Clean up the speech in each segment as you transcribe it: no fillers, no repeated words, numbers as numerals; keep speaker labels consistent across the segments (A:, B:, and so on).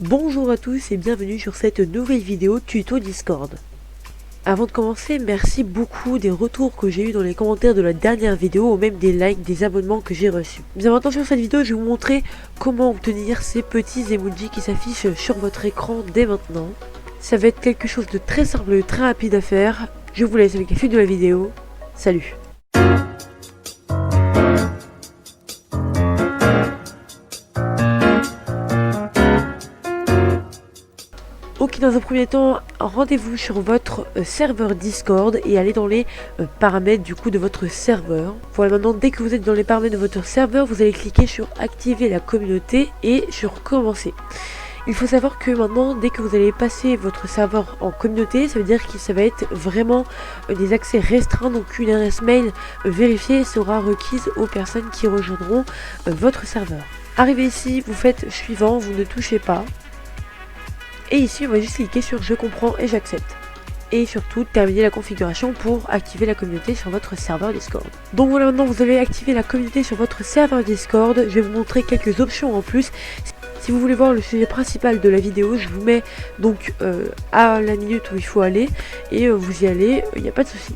A: Bonjour à tous et bienvenue sur cette nouvelle vidéo tuto Discord. Avant de commencer, merci beaucoup des retours que j'ai eu dans les commentaires de la dernière vidéo ou même des likes, des abonnements que j'ai reçus. Bien maintenant sur cette vidéo, je vais vous montrer comment obtenir ces petits emojis qui s'affichent sur votre écran dès maintenant. Ça va être quelque chose de très simple et très rapide à faire. Je vous laisse avec la suite de la vidéo. Salut! Ok, dans un premier temps, rendez-vous sur votre serveur Discord et allez dans les paramètres du coup de votre serveur. Voilà, maintenant dès que vous êtes dans les paramètres de votre serveur, vous allez cliquer sur activer la communauté et sur commencer. Il faut savoir que maintenant, dès que vous allez passer votre serveur en communauté, ça veut dire que ça va être vraiment des accès restreints, donc une adresse mail vérifiée sera requise aux personnes qui rejoindront votre serveur. Arrivé ici, vous faites suivant, vous ne touchez pas. Et ici, on va juste cliquer sur je comprends et j'accepte. Et surtout, terminer la configuration pour activer la communauté sur votre serveur Discord. Donc voilà, maintenant vous avez activé la communauté sur votre serveur Discord. Je vais vous montrer quelques options en plus. Si vous voulez voir le sujet principal de la vidéo, je vous mets donc à la minute où il faut aller. Et vous y allez, il n'y a pas de souci.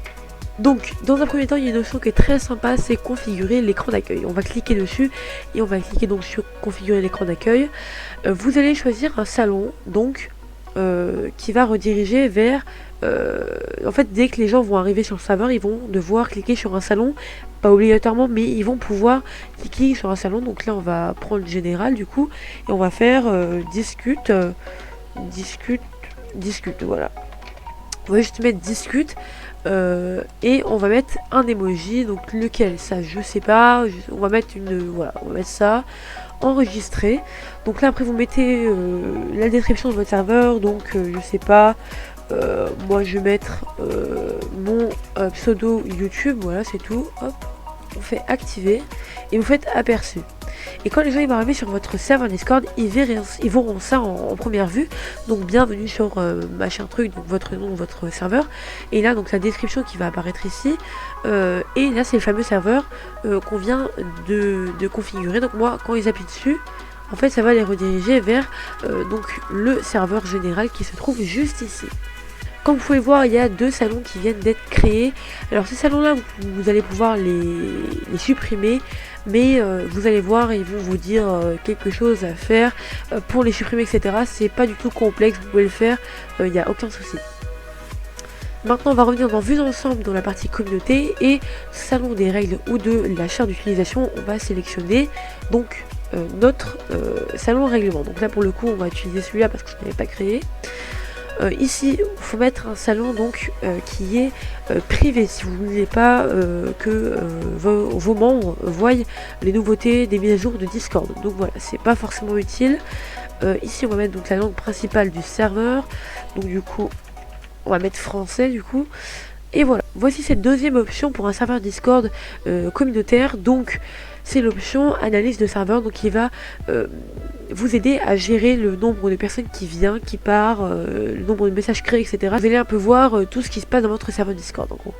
A: Donc, dans un premier temps, il y a une option qui est très sympa, c'est configurer l'écran d'accueil. On va cliquer dessus et on va cliquer donc sur configurer l'écran d'accueil. Vous allez choisir un salon, donc, qui va rediriger vers... en fait, dès que les gens vont arriver sur le serveur, ils vont devoir cliquer sur un salon, pas obligatoirement, mais ils vont pouvoir cliquer sur un salon. Donc là, on va prendre le général, du coup, et on va faire discute, voilà. On va juste mettre discute. Et on va mettre un emoji, donc lequel, ça je sais pas, on va mettre voilà, on va mettre ça, enregistrer. Donc là après vous mettez la description de votre serveur, donc je sais pas, moi je vais mettre mon pseudo YouTube, voilà c'est tout, hop, on fait activer et vous faites aperçu. Et quand les gens vont arriver sur votre serveur Discord, ils verront ça en première vue. Donc bienvenue sur machin truc, donc votre nom, votre serveur. Et là donc la description qui va apparaître ici. Et là c'est le fameux serveur qu'on vient de configurer. Donc moi quand ils appuient dessus, en fait ça va les rediriger vers donc le serveur général qui se trouve juste ici. Comme vous pouvez voir, il y a deux salons qui viennent d'être créés. Alors ces salons là vous allez pouvoir les supprimer, mais vous allez voir, ils vont vous dire quelque chose à faire pour les supprimer, etc. C'est pas du tout complexe, vous pouvez le faire, il n'y a aucun souci. Maintenant on va revenir dans vue d'ensemble dans la partie communauté et salon des règles ou de la charte d'utilisation. On va sélectionner donc notre salon règlement. Donc là pour le coup on va utiliser celui-là parce que je n'avais pas créé. Ici, il faut mettre un salon donc qui est privé si vous ne voulez pas que vos membres voient les nouveautés des mises à jour de Discord. Donc voilà, c'est pas forcément utile. Ici, on va mettre donc la langue principale du serveur. Donc du coup, on va mettre français du coup. Et voilà, voici cette deuxième option pour un serveur Discord communautaire. Donc c'est l'option analyse de serveur, donc qui va vous aider à gérer le nombre de personnes qui vient, qui part, le nombre de messages créés, etc. Vous allez un peu voir tout ce qui se passe dans votre serveur Discord en gros.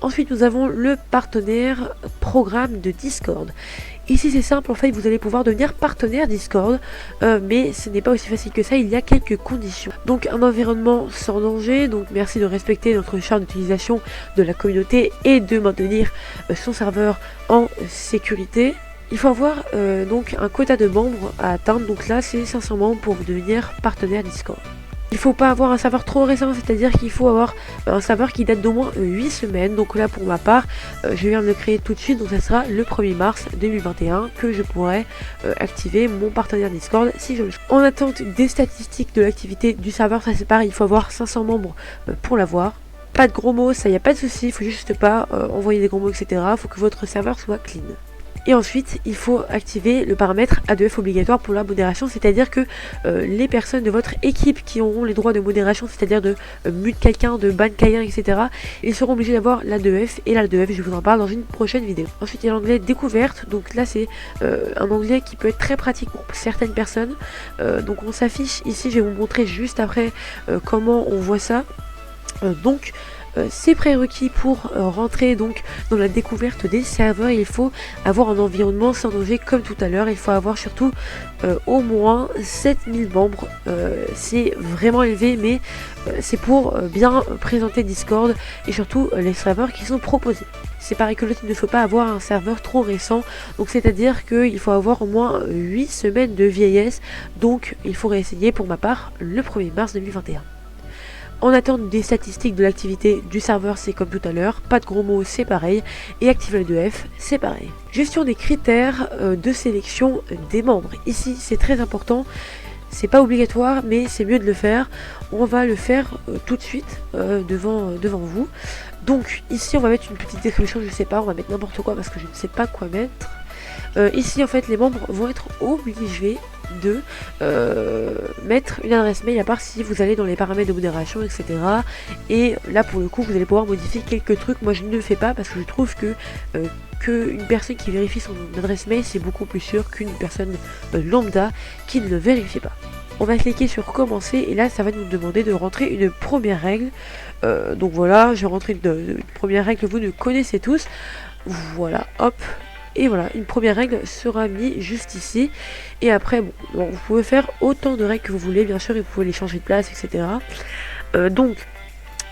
A: Ensuite nous avons le partenaire programme de Discord. Ici c'est simple, en fait vous allez pouvoir devenir partenaire Discord, mais ce n'est pas aussi facile que ça, il y a quelques conditions. Donc un environnement sans danger, donc merci de respecter notre charte d'utilisation de la communauté et de maintenir son serveur en sécurité. Il faut avoir donc un quota de membres à atteindre, donc là c'est 500 membres pour devenir partenaire Discord. Il ne faut pas avoir un serveur trop récent, c'est-à-dire qu'il faut avoir un serveur qui date d'au moins 8 semaines. Donc là pour ma part, je viens de le créer tout de suite, donc ça sera le 1er mars 2021 que je pourrai activer mon partenaire Discord si je le souhaite. En attente des statistiques de l'activité du serveur, ça c'est pareil, il faut avoir 500 membres pour l'avoir. Pas de gros mots, ça y a pas de souci, il faut juste pas envoyer des gros mots, etc. Il faut que votre serveur soit clean. Et ensuite, il faut activer le paramètre A2F obligatoire pour la modération, c'est-à-dire que les personnes de votre équipe qui auront les droits de modération, c'est-à-dire de mute quelqu'un, de ban quelqu'un, etc., ils seront obligés d'avoir l'A2F, et l'A2F, je vous en parle dans une prochaine vidéo. Ensuite, il y a l'onglet découverte, donc là, c'est un onglet qui peut être très pratique pour certaines personnes. Donc, on s'affiche ici, je vais vous montrer juste après comment on voit ça. ces prérequis pour rentrer donc dans la découverte des serveurs, il faut avoir un environnement sans danger comme tout à l'heure. Il faut avoir surtout au moins 7000 membres. C'est vraiment élevé, mais c'est pour bien présenter Discord et surtout les serveurs qui sont proposés. C'est pareil que l'autre, il ne faut pas avoir un serveur trop récent, donc c'est-à-dire qu'il faut avoir au moins 8 semaines de vieillesse, donc il faut réessayer pour ma part le 1er mars 2021. En attente des statistiques de l'activité du serveur, c'est comme tout à l'heure, pas de gros mots, c'est pareil, et activer le 2F, c'est pareil. Gestion des critères de sélection des membres. Ici, c'est très important. C'est pas obligatoire, mais c'est mieux de le faire. On va le faire tout de suite devant vous. Donc ici, on va mettre une petite description, je sais pas, on va mettre n'importe quoi parce que je ne sais pas quoi mettre. Ici, en fait, les membres vont être obligés de mettre une adresse mail, à part si vous allez dans les paramètres de modération, etc. Et là, pour le coup, vous allez pouvoir modifier quelques trucs. Moi, je ne le fais pas parce que je trouve que qu'une personne qui vérifie son adresse mail, c'est beaucoup plus sûr qu'une personne lambda qui ne le vérifie pas. On va cliquer sur commencer et là, ça va nous demander de rentrer une première règle. Donc voilà, je vais rentrer une première règle que vous ne connaissez tous. Voilà, hop. Et voilà, une première règle sera mise juste ici. Et après, bon, vous pouvez faire autant de règles que vous voulez, bien sûr, et vous pouvez les changer de place, etc. Donc,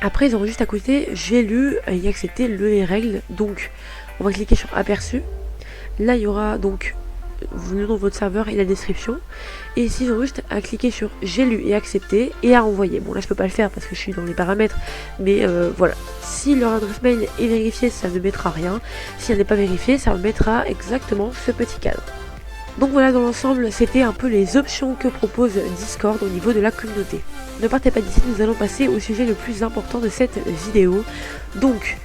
A: après, ils auront juste à côté, j'ai lu et accepté les règles. Donc, on va cliquer sur aperçu. Là, il y aura donc le nom de votre serveur et la description. Et ici, ils ont juste à cliquer sur j'ai lu et accepté et à envoyer. Bon, là, je peux pas le faire parce que je suis dans les paramètres. Mais voilà. Si leur adresse mail est vérifiée, ça ne mettra rien. Si elle n'est pas vérifiée, ça mettra exactement ce petit cadre. Donc voilà, dans l'ensemble, c'était un peu les options que propose Discord au niveau de la communauté. Ne partez pas d'ici, nous allons passer au sujet le plus important de cette vidéo. Donc,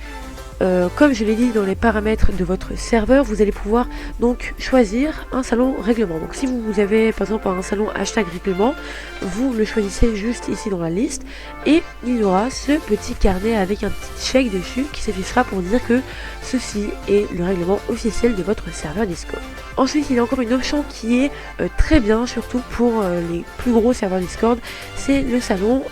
A: comme je l'ai dit dans les paramètres de votre serveur, vous allez pouvoir donc choisir un salon règlement. Donc si vous avez par exemple un salon hashtag règlement, vous le choisissez juste ici dans la liste et il y aura ce petit carnet avec un petit check dessus qui s'affichera pour dire que ceci est le règlement officiel de votre serveur Discord. Ensuite, il y a encore une option qui est très bien, surtout pour les plus gros serveurs Discord, c'est le salon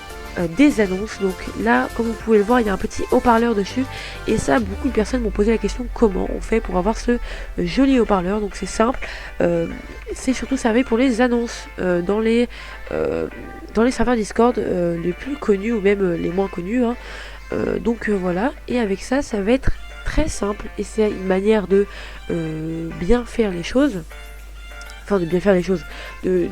A: des annonces. Donc là, comme vous pouvez le voir, il y a un petit haut-parleur dessus et ça, beaucoup de personnes m'ont posé la question comment on fait pour avoir ce joli haut-parleur. Donc c'est simple, c'est surtout servi pour les annonces dans les serveurs Discord les plus connus ou même les moins connus, hein. Donc voilà, et avec ça, ça va être très simple et c'est une manière de bien faire les choses. Enfin, de bien faire les choses, je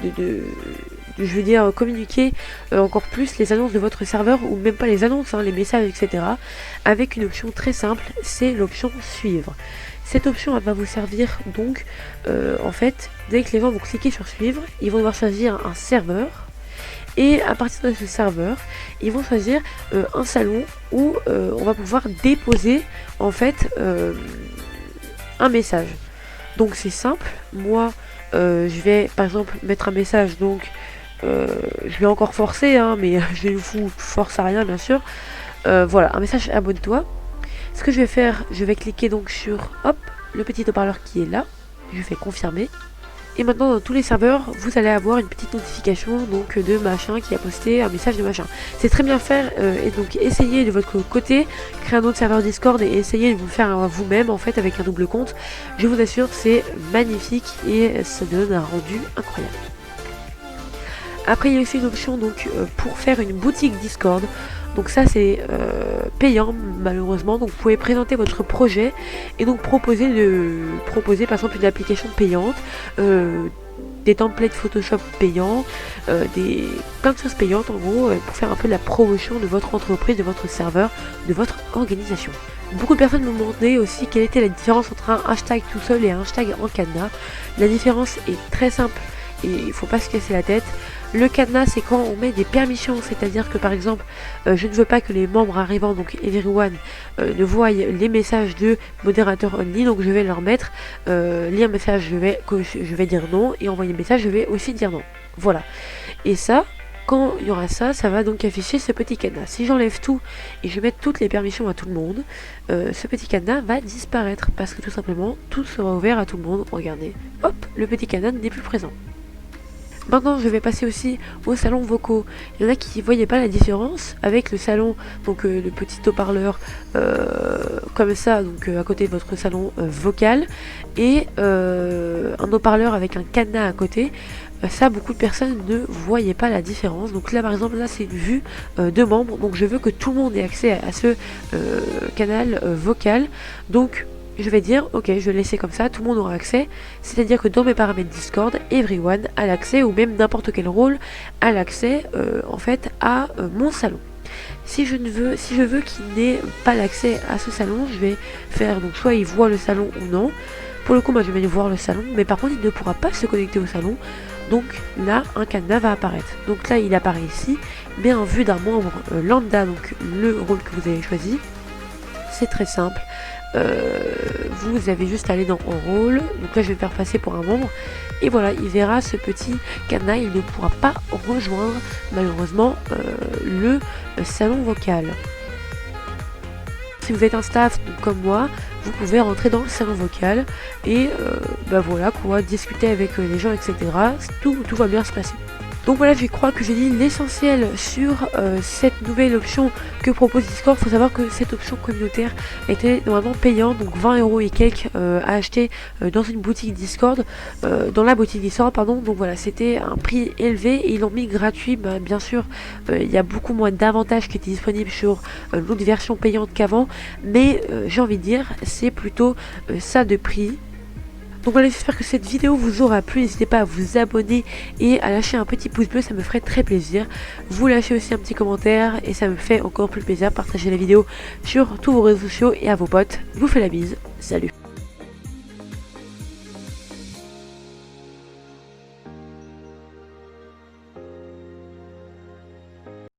A: veux dire, communiquer encore plus les annonces de votre serveur, ou même pas les annonces, hein, les messages, etc. avec une option très simple, c'est l'option suivre. Cette option elle va vous servir donc, en fait, dès que les gens vont cliquer sur suivre, ils vont devoir choisir un serveur, et à partir de ce serveur, ils vont choisir un salon où on va pouvoir déposer, en fait, un message. Donc c'est simple, moi, je vais par exemple mettre un message, donc je vais encore forcer, hein, mais je ne vous force à rien bien sûr. Voilà, un message abonne-toi. Ce que je vais faire, je vais cliquer donc sur hop, le petit haut-parleur qui est là, je fais confirmer. Et maintenant dans tous les serveurs, vous allez avoir une petite notification donc de machin qui a posté un message de machin. C'est très bien faire et donc essayez de votre côté, créer un autre serveur Discord et essayez de vous le faire vous-même en fait avec un double compte. Je vous assure, c'est magnifique et ça donne un rendu incroyable. Après il y a aussi une option donc pour faire une boutique Discord. Donc ça c'est payant malheureusement, donc vous pouvez présenter votre projet et donc proposer par exemple une application payante, des templates Photoshop payants, plein de choses payantes en gros pour faire un peu la promotion de votre entreprise, de votre serveur, de votre organisation. Beaucoup de personnes me demandaient aussi quelle était la différence entre un hashtag tout seul et un hashtag en cadenas. La différence est très simple et il ne faut pas se casser la tête. Le cadenas, c'est quand on met des permissions, c'est-à-dire que par exemple, je ne veux pas que les membres arrivant, donc everyone, ne voient les messages de modérateur only, donc je vais leur mettre lire message, je vais dire non, et envoyer message, je vais aussi dire non. Voilà. Et ça, quand il y aura ça, ça va donc afficher ce petit cadenas. Si j'enlève tout et je mets toutes les permissions à tout le monde, ce petit cadenas va disparaître parce que tout simplement, tout sera ouvert à tout le monde. Regardez, hop, le petit cadenas n'est plus présent. Maintenant, je vais passer aussi aux salons vocaux. Il y en a qui ne voyaient pas la différence avec le salon, donc le petit haut-parleur comme ça, donc à côté de votre salon vocal, et un haut-parleur avec un cadenas à côté. Ça, beaucoup de personnes ne voyaient pas la différence. Donc là, par exemple, là, c'est une vue de membres. Donc je veux que tout le monde ait accès à ce canal vocal. Donc je vais dire, ok, je vais laisser comme ça, tout le monde aura accès. C'est-à-dire que dans mes paramètres Discord, everyone a l'accès, ou même n'importe quel rôle a l'accès, en fait, à mon salon. Si je veux qu'il n'ait pas l'accès à ce salon, je vais faire, donc soit il voit le salon ou non. Pour le coup, moi je vais aller voir le salon, mais par contre il ne pourra pas se connecter au salon. Donc là, un cadenas va apparaître. Donc là, il apparaît ici, mais en vue d'un membre lambda, donc le rôle que vous avez choisi. C'est très simple. Vous avez juste à aller dans en rôle. Donc là, je vais me faire passer pour un membre. Et voilà, il verra ce petit cadenas. Il ne pourra pas rejoindre, malheureusement, le salon vocal. Si vous êtes un staff comme moi, vous pouvez rentrer dans le salon vocal et voilà quoi, discuter avec les gens, etc. Tout va bien se passer. Donc voilà, je crois que j'ai dit l'essentiel sur cette nouvelle option que propose Discord. Il faut savoir que cette option communautaire était normalement payante, donc 20 € et quelques à acheter dans une boutique Discord, dans la boutique Discord, pardon. Donc voilà, c'était un prix élevé et ils l'ont mis gratuit. Bien sûr, il y a beaucoup moins d'avantages qui étaient disponibles sur l'autre version payante qu'avant, mais j'ai envie de dire, c'est plutôt ça de prix. Donc voilà, j'espère que cette vidéo vous aura plu. N'hésitez pas à vous abonner et à lâcher un petit pouce bleu, ça me ferait très plaisir. Vous lâchez aussi un petit commentaire et ça me fait encore plus plaisir. Partagez la vidéo sur tous vos réseaux sociaux et à vos potes. Je vous fais la bise. Salut!